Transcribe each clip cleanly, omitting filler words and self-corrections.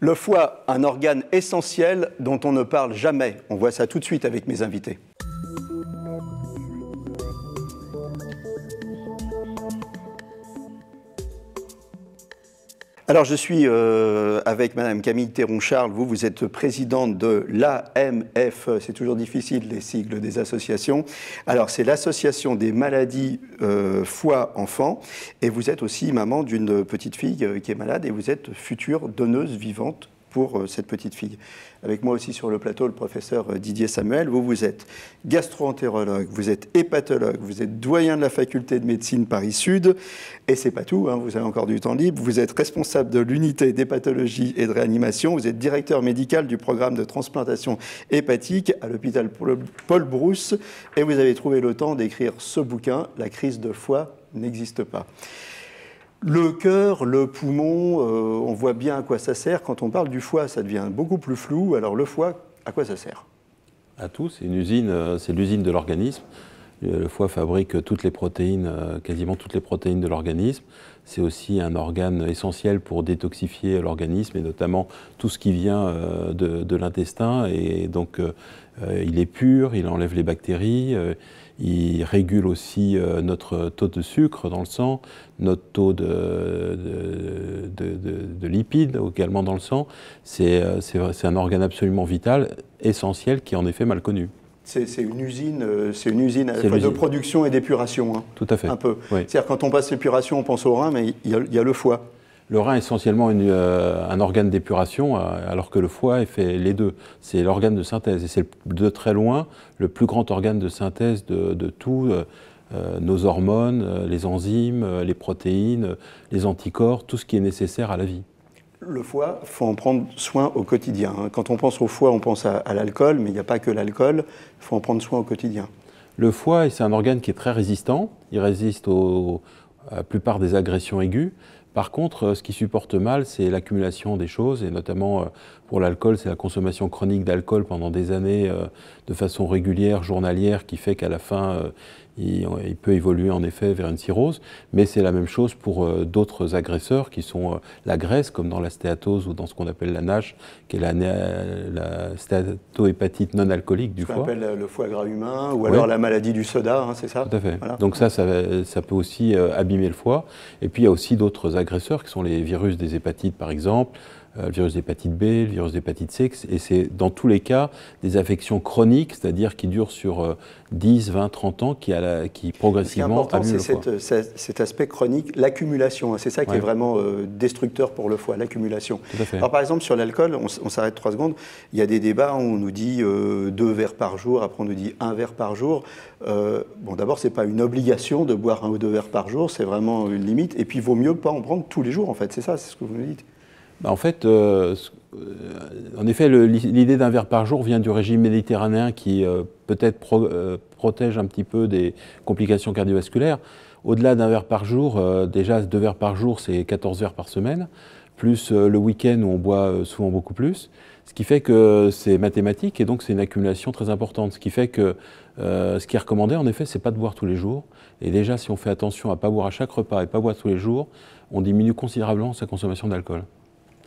Le foie, un organe essentiel dont on ne parle jamais. On voit ça tout de suite avec mes invités. Alors, je suis avec Madame Camille Théron-Charles. Vous êtes présidente de l'AMF. C'est toujours difficile, les sigles des associations. Alors, c'est l'Association des maladies foie enfant. Et vous êtes aussi maman d'une petite fille qui est malade et vous êtes future donneuse vivante pour cette petite fille. Avec moi aussi sur le plateau, le professeur Didier Samuel. Vous êtes gastro-entérologue, vous êtes hépatologue, vous êtes doyen de la faculté de médecine Paris-Sud. Et c'est pas tout, hein, vous avez encore du temps libre. Vous êtes responsable de l'unité d'hépatologie et de réanimation. Vous êtes directeur médical du programme de transplantation hépatique à l'hôpital Paul Brousse. Et vous avez trouvé le temps d'écrire ce bouquin, La crise de foie n'existe pas. Le cœur, le poumon, on voit bien à quoi ça sert. Quand on parle du foie, ça devient beaucoup plus flou. Alors le foie, à quoi ça sert? À tout, c'est une usine, c'est l'usine de l'organisme. Le foie fabrique toutes les protéines, quasiment toutes les protéines de l'organisme. C'est aussi un organe essentiel pour détoxifier l'organisme et notamment tout ce qui vient de l'intestin. Et donc il est pur, il enlève les bactéries. Il régule aussi notre taux de sucre dans le sang, notre taux de lipides également dans le sang. C'est un organe absolument vital, essentiel, qui est en effet mal connu. C'est une usine à la fois de production et d'épuration. Hein, tout à fait. Un peu. Oui. C'est-à-dire quand on passe l'épuration, on pense au rein, mais il y a le foie. Le rein est essentiellement un organe d'épuration, alors que le foie fait les deux. C'est l'organe de synthèse et c'est de très loin le plus grand organe de synthèse de tout, nos hormones, les enzymes, les protéines, les anticorps, tout ce qui est nécessaire à la vie. Le foie, il faut en prendre soin au quotidien. Quand on pense au foie, on pense à l'alcool, mais il n'y a pas que l'alcool, il faut en prendre soin au quotidien. Le foie, c'est un organe qui est très résistant, il résiste à la plupart des agressions aiguës. Par contre, ce qui supporte mal, c'est l'accumulation des choses, et notamment pour l'alcool, c'est la consommation chronique d'alcool pendant des années de façon régulière, journalière, qui fait qu'à la fin, il peut évoluer en effet vers une cirrhose. Mais c'est la même chose pour d'autres agresseurs qui sont la graisse, comme dans la stéatose ou dans ce qu'on appelle la NASH, qui est la stéatohépatite non alcoolique du foie. Ce qu'on appelle le foie gras humain, ou alors la maladie du soda, hein, c'est ça? Tout à fait. Voilà. Donc ça peut aussi abîmer le foie. Et puis il y a aussi d'autres agresseurs qui sont les virus des hépatites par exemple, le virus d'hépatite B, le virus d'hépatite C, et c'est dans tous les cas des affections chroniques, c'est-à-dire qui durent sur 10, 20, 30 ans, qui progressivement abîment le foie. C'est cet aspect chronique, l'accumulation, c'est ça qui est vraiment destructeur pour le foie, l'accumulation. Alors par exemple sur l'alcool, on s'arrête 3 secondes, il y a des débats où on nous dit 2 verres par jour, après on nous dit 1 verre par jour. Bon, d'abord, ce n'est pas une obligation de boire 1 ou 2 verres par jour, c'est vraiment une limite, et puis il vaut mieux pas en prendre tous les jours en fait, c'est ça, c'est ce que vous nous dites. En fait, en effet, l'idée d'un verre par jour vient du régime méditerranéen qui peut-être protège un petit peu des complications cardiovasculaires. Au-delà d'un verre par jour, déjà 2 verres par jour, c'est 14 verres par semaine, plus le week-end où on boit souvent beaucoup plus. Ce qui fait que c'est mathématique et donc c'est une accumulation très importante. Ce qui fait que ce qui est recommandé, en effet, c'est pas de boire tous les jours. Et déjà, si on fait attention à ne pas boire à chaque repas et pas boire tous les jours, on diminue considérablement sa consommation d'alcool.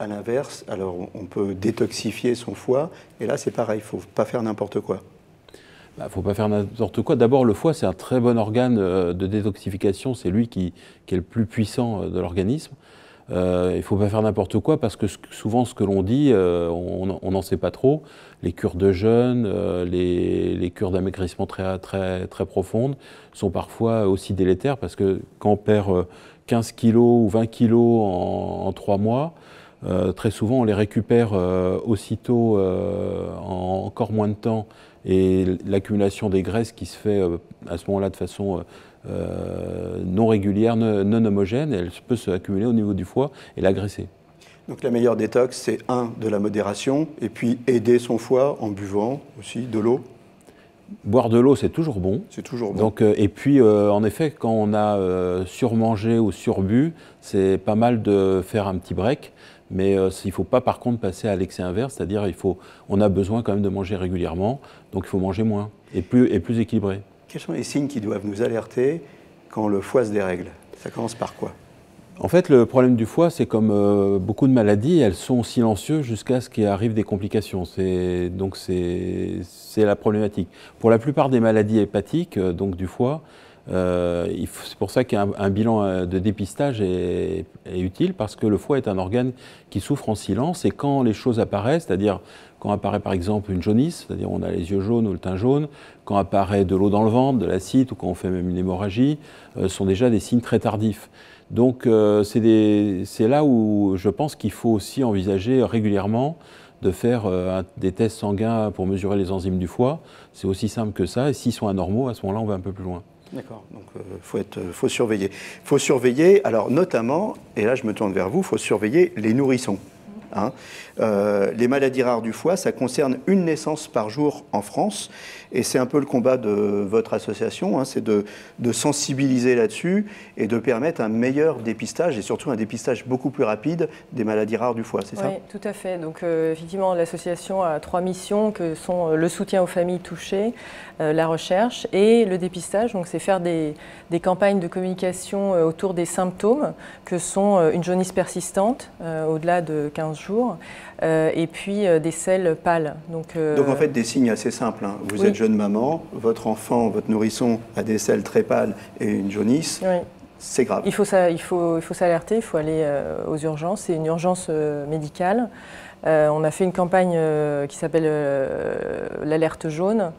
À l'inverse, alors on peut détoxifier son foie, et là c'est pareil, il ne faut pas faire n'importe quoi. Il ne faut pas faire n'importe quoi. D'abord, le foie, c'est un très bon organe de détoxification, c'est lui qui est le plus puissant de l'organisme. Il ne faut pas faire n'importe quoi parce que souvent ce que l'on dit, on n'en sait pas trop. Les cures de jeûne, les cures d'amaigrissement très, très, très profondes sont parfois aussi délétères parce que quand on perd 15 kilos ou 20 kilos en 3 mois, très souvent on les récupère aussitôt en encore moins de temps et l'accumulation des graisses qui se fait à ce moment-là de façon non régulière, non homogène, elle peut se accumuler au niveau du foie et l'agresser. Donc la meilleure détox, c'est de la modération et puis aider son foie en buvant aussi de l'eau. Boire de l'eau, c'est toujours bon. C'est toujours bon. Donc, et puis, en effet, quand on a surmangé ou surbu, c'est pas mal de faire un petit break. Mais il ne faut pas, par contre, passer à l'excès inverse. C'est-à-dire, on a besoin quand même de manger régulièrement. Donc, il faut manger moins et plus équilibré. Quels sont les signes qui doivent nous alerter quand le foie se dérègle? Ça commence par quoi? En fait, le problème du foie, c'est comme beaucoup de maladies, elles sont silencieuses jusqu'à ce qu'il arrive des complications. Donc c'est la problématique. Pour la plupart des maladies hépatiques, donc du foie, c'est pour ça qu'un bilan de dépistage est utile, parce que le foie est un organe qui souffre en silence, et quand les choses apparaissent, c'est-à-dire quand apparaît par exemple une jaunisse, c'est-à-dire on a les yeux jaunes ou le teint jaune, quand apparaît de l'eau dans le ventre, de l'acide, ou quand on fait même une hémorragie, sont déjà des signes très tardifs. Donc c'est là où je pense qu'il faut aussi envisager régulièrement de faire des tests sanguins pour mesurer les enzymes du foie. C'est aussi simple que ça, et s'ils sont anormaux, à ce moment-là, on va un peu plus loin. D'accord, donc faut surveiller. Il faut surveiller, alors notamment, et là je me tourne vers vous, il faut surveiller les nourrissons. Hein. Les maladies rares du foie, ça concerne une naissance par jour en France, et c'est un peu le combat de votre association, hein, c'est de sensibiliser là-dessus et de permettre un meilleur dépistage, et surtout un dépistage beaucoup plus rapide des maladies rares du foie, c'est ça? Oui, tout à fait. Donc effectivement, l'association a 3 missions que sont le soutien aux familles touchées, la recherche et le dépistage. Donc c'est faire des campagnes de communication autour des symptômes que sont une jaunisse persistante au-delà de 15 jours, et puis des selles pâles. Donc en fait des signes assez simples. Hein. Vous êtes jeune maman, votre enfant, votre nourrisson a des selles très pâles et une jaunisse. Oui. C'est grave. Il faut s'alerter, il faut aller aux urgences. C'est une urgence médicale. On a fait une campagne qui s'appelle l'alerte jaune,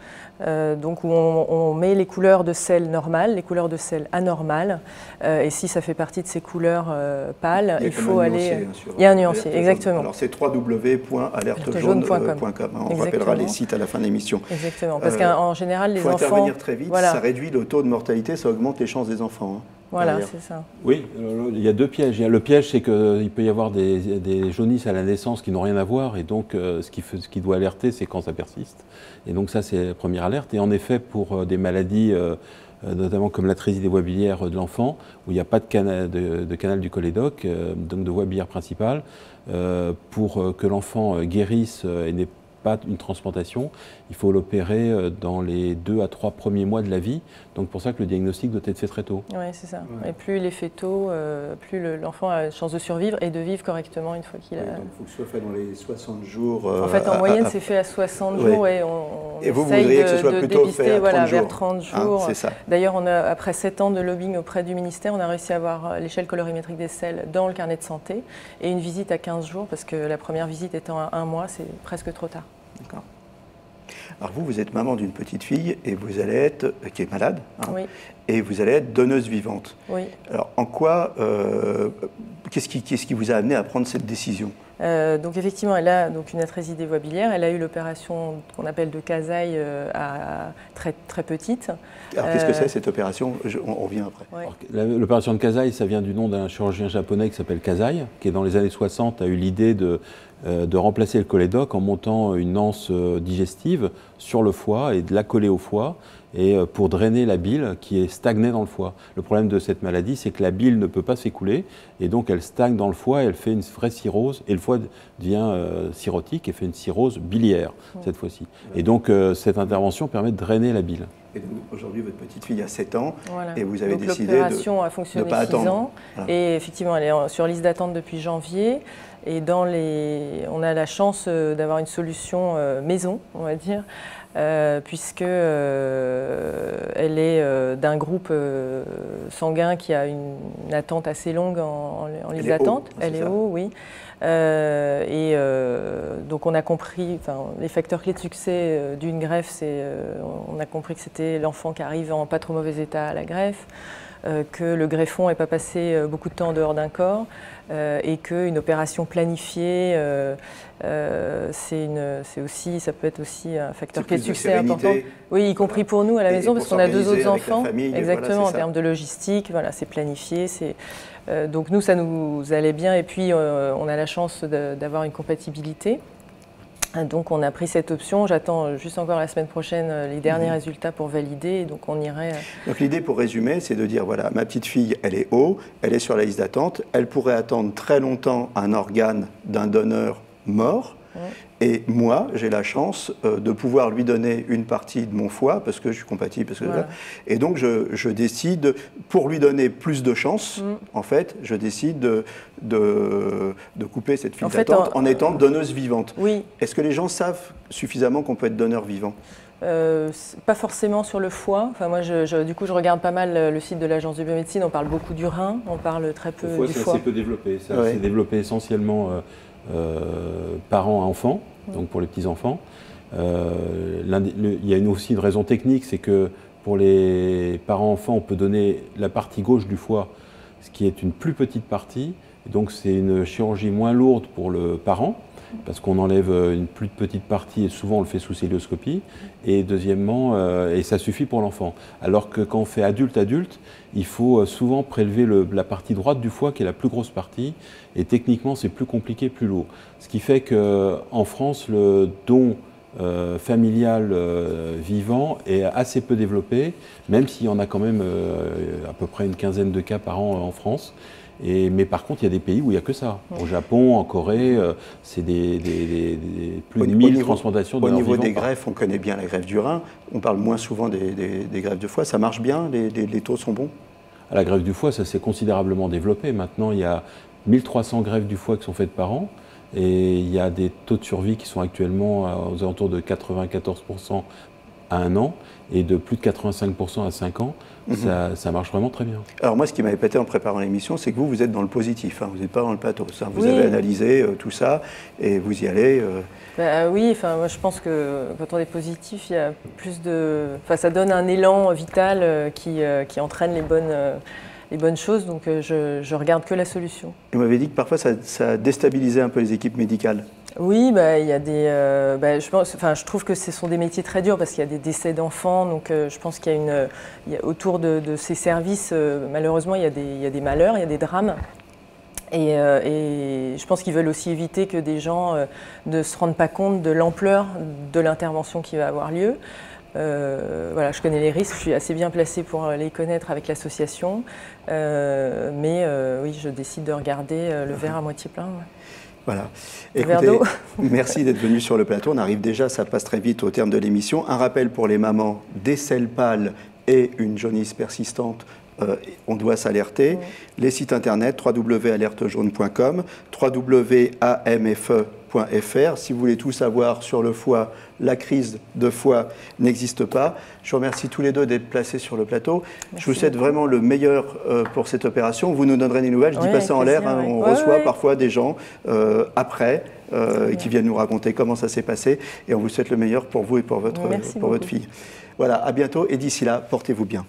donc où on met les couleurs de sel normales, les couleurs de sel anormales, et si ça fait partie de ces couleurs pâles, il faut aller... Il y a un nuancier, exactement. Alors c'est www.alertejaune.com. On rappellera les sites à la fin de l'émission. Exactement, parce qu'en général, les enfants... Il faut intervenir très vite, voilà. Ça réduit le taux de mortalité, ça augmente les chances des enfants. Hein. Voilà, c'est ça. Oui, il y a 2 pièges. Le piège, c'est qu'il peut y avoir des jaunisses à la naissance qui n'ont rien à voir, et donc ce qui doit alerter, c'est quand ça persiste. Et donc ça, c'est la première alerte. Et en effet, pour des maladies, notamment comme l'atrésie des voies biliaires de l'enfant, où il n'y a pas de canal du cholédoque, donc de voie biliaire principale, pour que l'enfant guérisse et n'ait pas une transplantation, il faut l'opérer dans les 2 à 3 premiers mois de la vie. Donc pour ça que le diagnostic doit être fait très tôt. Oui, c'est ça. Ouais. Et plus il est fait tôt, plus l'enfant a de chance de survivre et de vivre correctement une fois qu'il a... Donc il faut que ce soit fait dans les 60 jours. En fait, en moyenne, c'est fait à 60 jours et on vous voudriez que ce soit plutôt dépister, fait à 30 jours. Vers 30 jours. Hein, c'est ça. D'ailleurs, après 7 ans de lobbying auprès du ministère, on a réussi à avoir l'échelle colorimétrique des selles dans le carnet de santé et une visite à 15 jours, parce que la première visite étant à 1 mois, c'est presque trop tard. D'accord. Alors vous êtes maman d'une petite fille et vous allez être, qui est malade, hein, oui. Et vous allez être donneuse vivante. Oui. Alors en quoi, qu'est-ce qui vous a amené à prendre cette décision? Donc effectivement, elle a donc une atrésie des voies biliaires. Elle a eu l'opération qu'on appelle de Kasai à très petite. Alors qu'est-ce que c'est cette opération? On revient après. Ouais. L'opération de Kasai, ça vient du nom d'un chirurgien japonais qui s'appelle Kasai, qui dans les années 60 a eu l'idée de remplacer le cholédoque en montant une anse digestive sur le foie et de la coller au foie, et pour drainer la bile qui est stagnée dans le foie. Le problème de cette maladie, c'est que la bile ne peut pas s'écouler, et donc elle stagne dans le foie, et elle fait une vraie cirrhose, et le foie devient cirrhotique et fait une cirrhose biliaire cette fois-ci. Et donc cette intervention permet de drainer la bile. Et aujourd'hui, votre petite fille a 7 ans, voilà. Et vous avez donc décidé l'opération a fonctionné de ne pas 6 attendre. ans, Voilà. Et effectivement, elle est sur liste d'attente depuis janvier. Et on a la chance d'avoir une solution maison, on va dire, puisque elle est d'un groupe sanguin qui a une attente assez longue en liste d'attente. Elle est haut, oui. Donc on a compris, les facteurs clés de succès d'une greffe, on a compris que c'était l'enfant qui arrive en pas trop mauvais état à la greffe, que le greffon n'ait pas passé beaucoup de temps en dehors d'un corps, et qu'une opération planifiée, ça peut être aussi un facteur clé de succès important. Oui, y compris pour nous à la maison, parce qu'on a 2 autres enfants. Exactement, en termes de logistique, voilà, c'est planifié. Donc nous, ça nous allait bien, et puis on a la chance d'avoir une compatibilité. Donc on a pris cette option, j'attends juste encore la semaine prochaine les derniers résultats pour valider, donc on irait... Donc l'idée, pour résumer, c'est de dire, voilà, ma petite fille, elle est haut, elle est sur la liste d'attente, elle pourrait attendre très longtemps un organe d'un donneur mort, Et moi, j'ai la chance de pouvoir lui donner une partie de mon foie, parce que je suis compatible, parce que et donc je décide, pour lui donner plus de chance, en fait, je décide de couper cette file d'attente en étant donneuse vivante. Oui. Est-ce que les gens savent suffisamment qu'on peut être donneur vivant? Pas forcément sur le foie. Enfin, moi, du coup, je regarde pas mal le site de l'Agence de biomédecine. On parle beaucoup du rein, on parle très peu du foie. C'est assez peu développé. C'est développé essentiellement parents à enfants, donc pour les petits-enfants. Il y a aussi une raison technique, c'est que pour les parents-enfants, on peut donner la partie gauche du foie, ce qui est une plus petite partie. Donc c'est une chirurgie moins lourde pour le parent, parce qu'on enlève une plus petite partie et souvent on le fait sous cœlioscopie. Et deuxièmement, et ça suffit pour l'enfant. Alors que quand on fait adulte-adulte, il faut souvent prélever la partie droite du foie qui est la plus grosse partie. Et techniquement, c'est plus compliqué, plus lourd. Ce qui fait qu'en France, le don familial vivant est assez peu développé, même s'il y en a quand même à peu près une quinzaine de cas par an en France. Mais par contre, il y a des pays où il n'y a que ça. Au Japon, en Corée, c'est plus de 1000 transplantations de Au niveau des greffes, on connaît bien la greffe du rein. On parle moins souvent des greffes de foie. Ça marche bien? Les taux sont bons? À la greffe du foie, ça s'est considérablement développé. Maintenant, il y a 1300 greffes du foie qui sont faites par an. Et il y a des taux de survie qui sont actuellement aux alentours de 94% à 1 an et de plus de 85% à 5 ans. Ça marche vraiment très bien. Alors moi, ce qui m'a épaté en préparant l'émission, c'est que vous êtes dans le positif, hein, vous n'êtes pas dans le pathos. Hein. Vous avez analysé tout ça et vous y allez. Oui, moi je pense que quand on est positif, il y a plus de... ça donne un élan vital qui entraîne les bonnes choses, donc je regarde que la solution. Vous m'avez dit que parfois ça déstabilisait un peu les équipes médicales. Oui, il y a des. Je trouve que ce sont des métiers très durs parce qu'il y a des décès d'enfants, donc je pense qu'il y a autour de ces services, malheureusement, il y a des malheurs, il y a des drames. Et je pense qu'ils veulent aussi éviter que des gens ne se rendent pas compte de l'ampleur de l'intervention qui va avoir lieu. Je connais les risques, je suis assez bien placée pour les connaître avec l'association, mais oui, je décide de regarder le verre à moitié plein. Voilà. Écoutez, merci d'être venu sur le plateau. On arrive déjà, ça passe très vite au terme de l'émission. Un rappel pour les mamans, des selles pâles et une jaunisse persistante, on doit s'alerter. Les sites internet www.alertejaune.com, www.amfe.fr. Si vous voulez tout savoir sur le foie, la crise de foie n'existe pas. Je vous remercie tous les deux d'être placés sur le plateau. Merci. Je vous souhaite vraiment le meilleur pour cette opération. Vous nous donnerez des nouvelles. Je ne dis pas ça en l'air. Hein. On reçoit parfois des gens après qui viennent nous raconter comment ça s'est passé. Et on vous souhaite le meilleur pour vous et pour votre fille. Voilà, à bientôt. Et d'ici là, portez-vous bien.